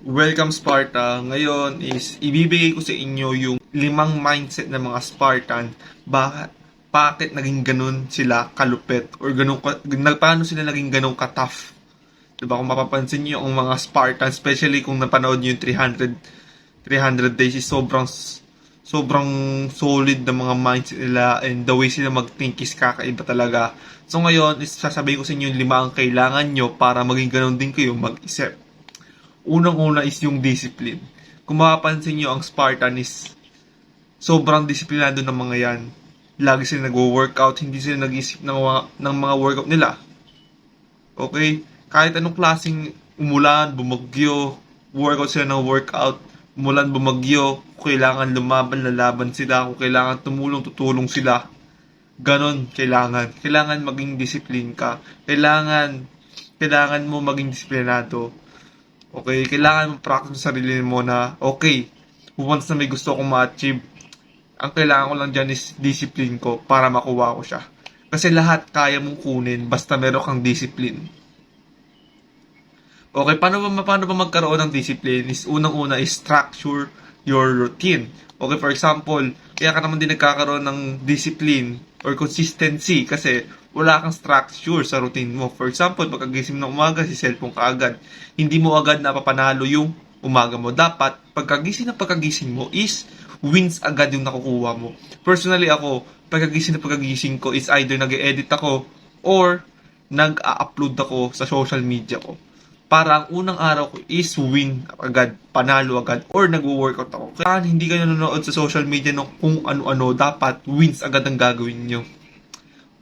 Welcome Sparta. Ngayon is ibibigay ko sa inyo yung 5 mindset ng mga Spartan. Bakit naging ganun sila kalupit or paano sila naging ganun ka-tough. Diba kung mapapansin niyo ang mga Spartan, especially kung napanood niyo yung 300 days is sobrang solid na mga mindset nila, and the way sila mag-think is kakaiba talaga. So ngayon is sasabihin ko sa inyo yung 5 ang kailangan nyo para maging ganun din kayo mag-isip. Unang-una is yung discipline. Kung mapapansin nyo, ang Spartan is sobrang disiplinado ng mga yan. Lagi sila nag-workout, hindi sila nag-isip ng mga workout nila. Okay? Kahit anong klaseng umulan, bumagyo, workout sila ng workout. Umulan, bumagyo, kung kailangan lumaban, lalaban sila. Kung kailangan tumulong, tutulong sila. Ganon, kailangan. Kailangan maging discipline ka. Kailangan mo maging disiplinado. Okay, kailangan mo practice sa sarili mo na, okay, once na may gusto kong ma-achieve, ang kailangan ko lang dyan is discipline ko para makuha ko siya. Kasi lahat kaya mong kunin basta meron kang discipline. Okay, paano ba magkaroon ng discipline? Is unang-una is structure your routine. Okay, for example, kaya ka naman din nagkakaroon ng discipline or consistency kasi wala kang structure sa routine mo. For example, pagkagising ng umaga, si cellphone ka agad. Hindi mo agad napapanalo yung umaga mo. Dapat, pagkagising mo is wins agad yung nakukuha mo. Personally ako, pagkagising ko is either nag-edit ako or nag-upload ako sa social media ko. Para ang unang araw ko is win agad, panalo agad, or nag-workout ako. Kaya hindi ka nanonood sa social media ng kung ano-ano, dapat wins agad ang gagawin nyo.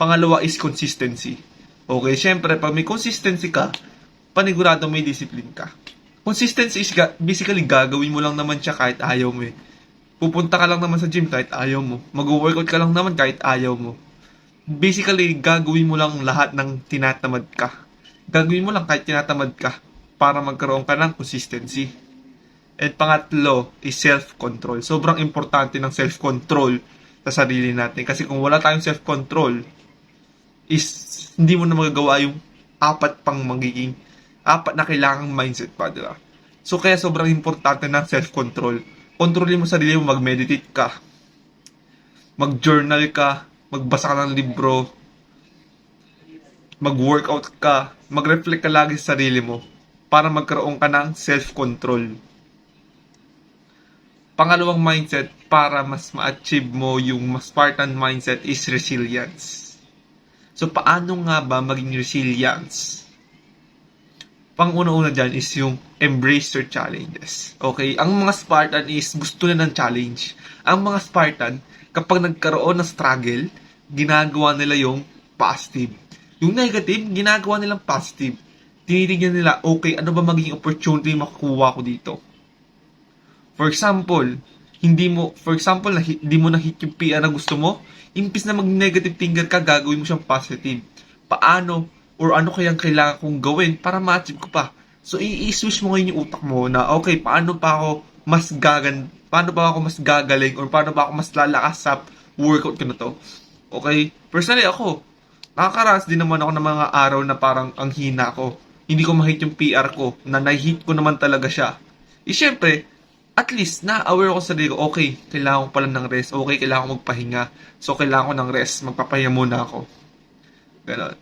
Pangalawa is consistency. Okay, syempre, pag may consistency ka, panigurado may discipline ka. Consistency is basically gagawin mo lang naman siya kahit ayaw mo eh. Pupunta ka lang naman sa gym kahit ayaw mo. Mag-workout ka lang naman kahit ayaw mo. Basically, gagawin mo lang lahat ng tinatamad ka. Gagawin mo lang kahit tinatamad ka para magkaroon ka ng consistency. And pangatlo is self-control. Sobrang importante ng self-control sa sarili natin. Kasi kung wala tayong self-control, is hindi mo na magagawa yung apat na kailangang mindset pa, diba? So, kaya sobrang importante ng self-control. Kontrolin mo sarili mo, mag-meditate ka, mag-journal ka, magbasa ka ng libro, mag-workout ka, mag-reflect ka lagi sa sarili mo para magkaroon ka ng self-control. Pangalawang mindset para mas ma-achieve mo yung Spartan mindset is resilience. So, paano nga ba maging resilience? Pang-una-una dyan is yung embrace your challenges. Okay? Ang mga Spartan is gusto na ng challenge. Ang mga Spartan, kapag nagkaroon ng struggle, ginagawa nila yung positive. Yung negative, ginagawa nilang positive. Tinitignan nila, okay, ano ba magiging opportunity makukuha ko dito? For example, hindi mo na-hit yung PR na gusto mo, impis na mag-negative thinker ka, gagawin mo siyang positive. Paano or ano kayang kailangan kong gawin para ma-achieve ko pa? So, i-switch mo ngayon yung utak mo na, okay, paano pa ako mas gagaling or paano ba ako mas lalakas sa workout ko na to? Okay? Personally ako, nakakaranas din naman ako ng mga araw na parang ang hina ko. Hindi ko ma-hit yung PR ko, na na-hit ko naman talaga siya. Siyempre, at least, na-aware ako sa sarili ko, okay, kailangan ko pala ng rest, okay, kailangan ko magpahinga, so kailangan ko ng rest, magpapahinga muna ako. Ganon.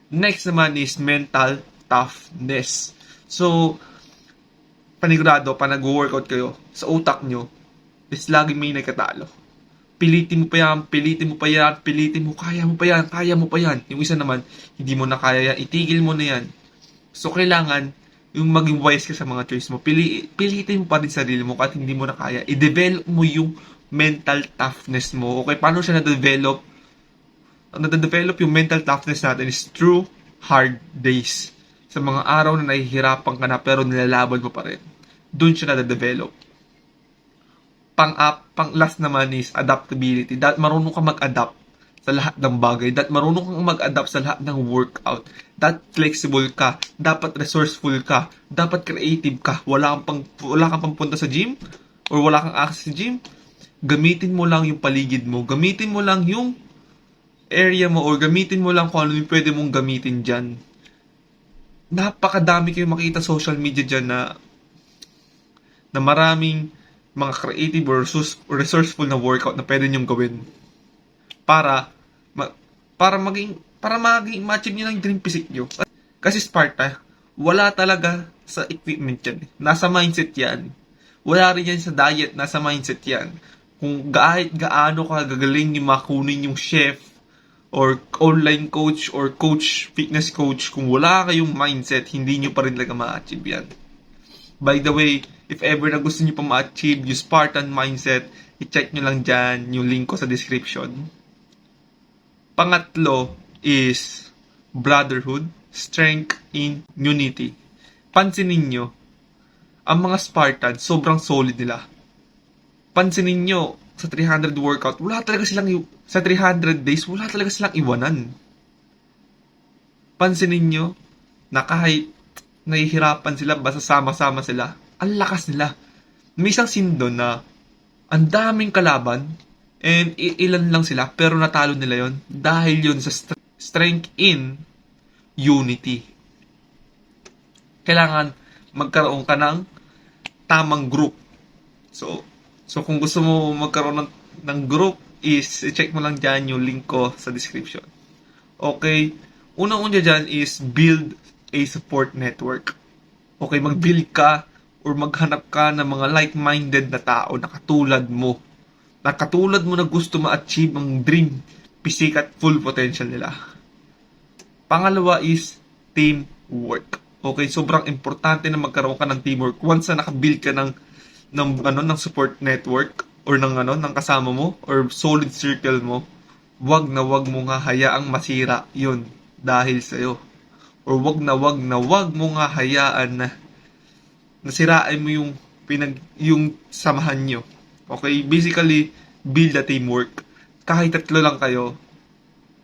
Next naman is mental toughness. So, panigurado, pa nag-workout kayo, sa utak nyo, is laging may nagkatalo. Pilitin mo pa yan, kaya mo pa yan. Yung isa naman, hindi mo na kaya yan, itigil mo na yan. So, kailangan, yung maging wise ka sa mga choice mo, pilitin mo pa rin sarili mo kahit hindi mo na kaya. I-develop mo yung mental toughness mo. Okay, paano siya na-develop? Na-develop yung mental toughness natin is through hard days. Sa mga araw na nahihirapan ka na pero nilalaban mo pa rin. Doon siya na-develop. Pang last naman is adaptability. Marunong ka mag-adapt sa lahat ng bagay. Marunong kang mag-adapt sa lahat ng workout. Flexible ka. Dapat resourceful ka. Dapat creative ka. Wala kang pang punta sa gym or wala kang access sa gym. Gamitin mo lang yung paligid mo. Gamitin mo lang yung area mo or gamitin mo lang kung ano yung pwede mong gamitin dyan. Napakadami kayong makita social media dyan na na maraming mga creative or resourceful na workout na pwede niyong gawin para ma- para maging ma-achieve niyo ng dream physique niyo. Kasi Sparta, wala talaga sa equipment yan. Nasa mindset yan. Wala rin yan sa diet, nasa mindset yan. Kung kahit gaano ka gagaling yung makunin yung chef or online coach or coach, fitness coach, kung wala kayong mindset, hindi nyo pa rin talaga ma-achieve yan. By the way, if ever na gusto nyo pa ma-achieve yung Spartan mindset, i-check nyo lang dyan yung link ko sa description. Pangatlo is brotherhood, strength in unity. Pansinin nyo, ang mga Spartan, sobrang solid nila. Pansinin nyo, sa 300 workout, wala talaga silang, sa 300 days, wala talaga silang iwanan. Pansinin nyo, na kahit nahihirapan sila, basta sama-sama sila, ang lakas nila. May isang scene doon na, ang daming kalaban, and ilan lang sila, pero natalo nila yon dahil yun sa strength in unity. Kailangan magkaroon ka ng tamang group. So kung gusto mo magkaroon ng group, is check mo lang dyan yung link ko sa description. Okay? Unang-una dyan is build a support network. Okay, mag-build ka or maghanap ka ng mga like-minded na tao na katulad mo. Na katulad mo na gusto ma-achieve ang dream, physique at full potential nila. Pangalawa is teamwork. Okay, sobrang importante na magkaroon ka ng teamwork. Once na naka-build ka ng support network or ng kasama mo or solid circle mo, wag na wag mo nga hayaang masira 'yon dahil sa iyo. Or wag na wag mo nga hayaan na nasirain mo yung samahan nyo. Okay, basically build a teamwork. Kahit tatlo lang kayo,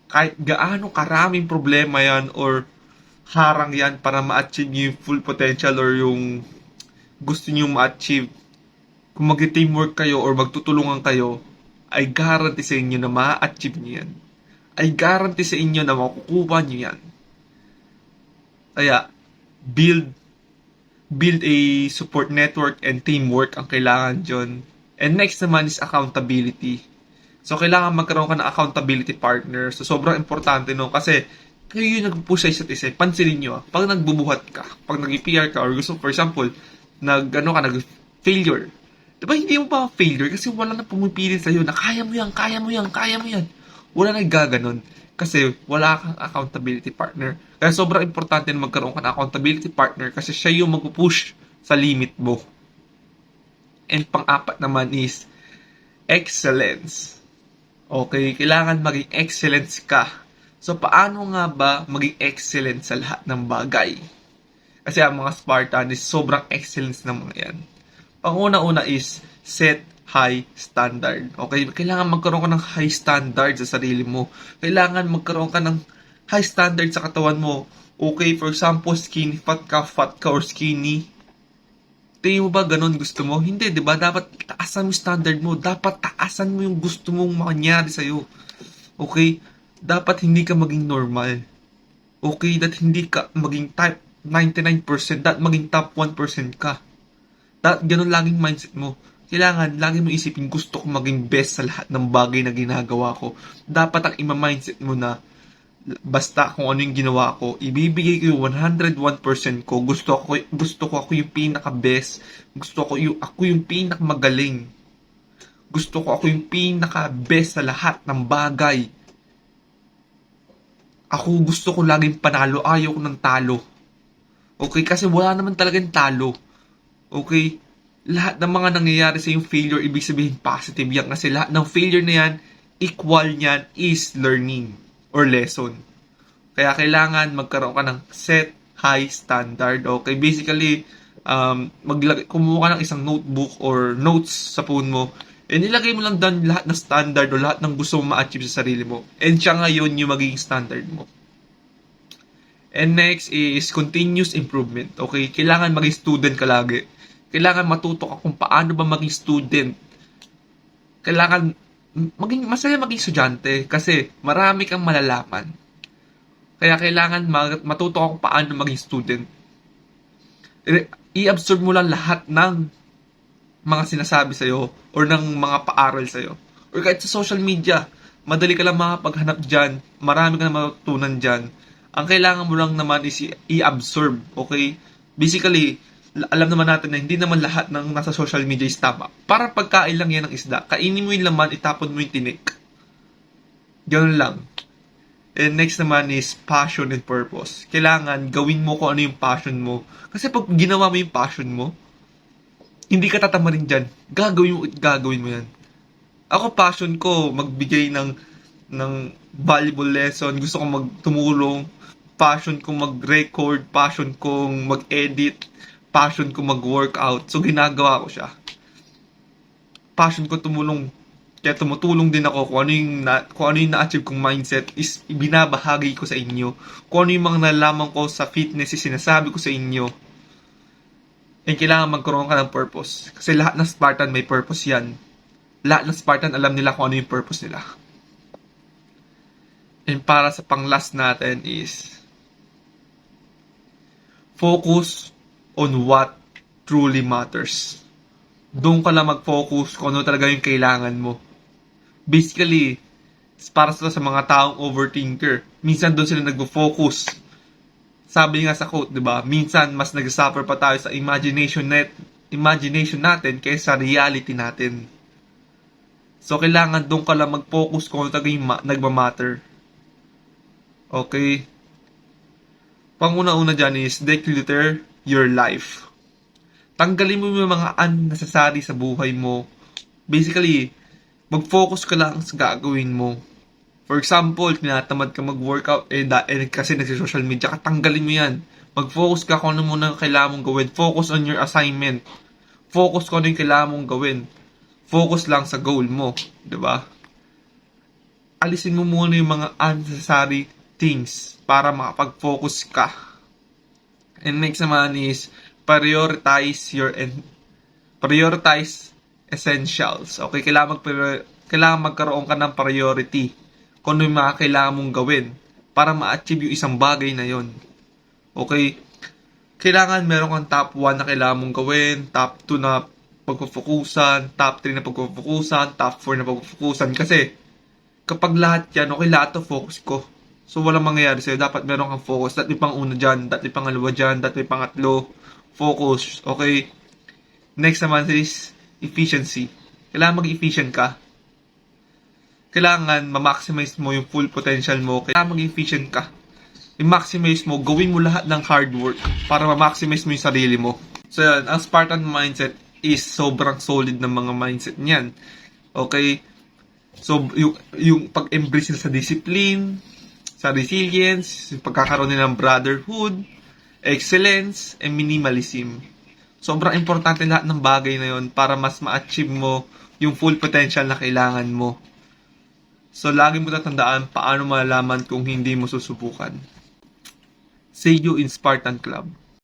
kahit gaano karaming problema yan or harang yan para ma-achieve yung full potential or yung gusto nyo ma-achieve, kung mag-teamwork kayo or magtutulungan kayo, ay guarantee sa inyo na ma-achieve nyo yan. Ay guarantee sa inyo na makukuha nyo yan. Kaya, build a support network and teamwork ang kailangan dyan. And next naman is accountability. So, kailangan magkaroon ka ng accountability partner. So, sobrang importante no kasi kayo yung nag-push sa isa't isa. Pansinin nyo, pag nagbubuhat ka, pag nag-PR ka, or gusto, for example, nag-failure, diba hindi mo pa failure kasi wala na pumipilit sa'yo na kaya mo yan. Wala na gaganon kasi wala kang accountability partner. Kaya sobrang importante na magkaroon ka ng accountability partner kasi siya yung mag-push sa limit mo. And pang-apat naman is excellence. Okay, kailangan maging excellence ka. So, paano nga ba maging excellent sa lahat ng bagay? Kasi ang mga Spartan is sobrang excellence ng mga yan. Panguna-una is set high standard. Okay? Kailangan magkaroon ka ng high standard sa sarili mo. Kailangan magkaroon ka ng high standard sa katawan mo. Okay? For example, fat ka, or skinny. Tingin mo ba ganun gusto mo? Hindi, di ba? Dapat taasan mo standard mo. Dapat taasan mo yung gusto mong mangyari sa'yo. Okay? Dapat hindi ka maging normal. Okay? Dapat hindi ka maging type 99%. Dapat maging top 1% ka. Ganun laging mindset mo. Kailangan, lagi mo isipin, gusto ko maging best sa lahat ng bagay na ginagawa ko. Dapat ang ima-mindset mo na, basta kung ano yung ginawa ko, ibibigay ko yung 101% ko. Gusto ko ako yung pinaka-best. Ako yung pinaka-magaling. Gusto ko ako yung pinaka-best sa lahat ng bagay. Gusto ko laging panalo. Ayaw ko ng talo. Okay? Kasi wala naman talagang talo. Okay? Lahat ng mga nangyayari sa yung failure, ibig sabihin positive yan. Kasi lahat ng failure na yan, equal niyan is learning or lesson. Kaya kailangan magkaroon ka ng set high standard. Okay? Basically, kumuha ka ng isang notebook or notes sa phone mo, and nilagay mo lang doon lahat ng standard o lahat ng gusto mo ma-achieve sa sarili mo. And siya ngayon yung magiging standard mo. And next is continuous improvement. Okay? Kailangan maging student ka lagi. Kailangan matuto ka kung paano ba maging student. Kailangan masaya maging estudyante kasi marami kang malalaman. Kaya kailangan matuto ka kung paano maging student. I-absorb mo lang lahat ng mga sinasabi sa'yo or ng mga paaral sa'yo. Or kahit sa social media, madali ka lang makapaghanap dyan, marami ka na matutunan dyan. Ang kailangan mo lang naman is i-absorb, okay? Basically, alam naman natin na hindi naman lahat ng nasa social media is tama. Para pagkain lang yan ng isda. Kainin mo yung laman, itapon mo yung tinik. Ganun lang. And next naman is passion and purpose. Kailangan gawin mo kung ano yung passion mo. Kasi pag ginawa mo yung passion mo, hindi ka tatama rin dyan. Gagawin mo yan. Ako, passion ko, magbigay ng valuable lesson. Gusto ko magtumulong. Passion ko mag-record. Passion kong mag-edit. Passion ko mag-workout. So, ginagawa ko siya. Passion ko tumulong. Kaya tumutulong din ako kung ano yung na-achieve kong mindset is binabahagi ko sa inyo. Kung ano yung mga nalaman ko sa fitness is sinasabi ko sa inyo. And kailangan magkaroon ka ng purpose. Kasi lahat ng Spartan may purpose yan. Lahat ng Spartan alam nila kung ano yung purpose nila. And para sa pang-last natin is focus on what truly matters. Doon ka lang mag-focus kung ano talaga yung kailangan mo. Basically, para sa mga taong overthinker, minsan doon sila nagfo-focus. Sabi nga sa quote, 'di ba? Minsan mas nag-suffer pa tayo sa imagination natin kaysa reality natin. So kailangan doon ka lang mag-focus kung ano talaga yung nagma-matter. Okay? Panguna-una dyan is declutter your life. Tanggalin mo yung mga unnecessary sa buhay mo. Basically, mag-focus ka lang sa gagawin mo. For example, tinatamad ka mag-workout kasi nagsi-social media ka, tanggalin mo yan. Mag-focus ka kung ano muna kailangan mong gawin. Focus on your assignment. Focus kung ano yung kailangan mong gawin. Focus lang sa goal mo. 'Di ba? Alisin mo muna yung mga unnecessary things para makapag-focus ka. And next naman is prioritize essentials. Okay, kailangan magkaroon ka ng priority kung ano yung mga kailangan mong gawin para ma-achieve yung isang bagay na yon. Okay? Kailangan meron kang top 1 na kailangan mong gawin, top 2 na pagpupukusan, top 3 na pagpupukusan, top 4 na pagpupukusan. Kasi kapag lahat yan, okay, lahat to focus ko. So walang mangyayari sa'yo. Dapat meron kang focus. Dapat may pang-una dyan, dapat may pangalawa dyan, dapat may pangatlo. Focus. Okay? Next naman is efficiency. Kailangan mag-efficient ka. Kailangan ma-maximize mo yung full potential mo. Kailangan mag-efficient ka. I-maximize mo, gawin mo lahat ng hard work para ma-maximize mo yung sarili mo. So yan, ang Spartan mindset is sobrang solid ng mga mindset niyan. Okay? So, yung pag-embrace nila sa discipline, sa resilience, yung pagkakaroon nila ng brotherhood, excellence, and minimalism. Sobrang importante lahat ng bagay na yon para mas ma-achieve mo yung full potential na kailangan mo. So, lagi mo tatandaan paano malalaman kung hindi mo susubukan. See you in Spartan Club.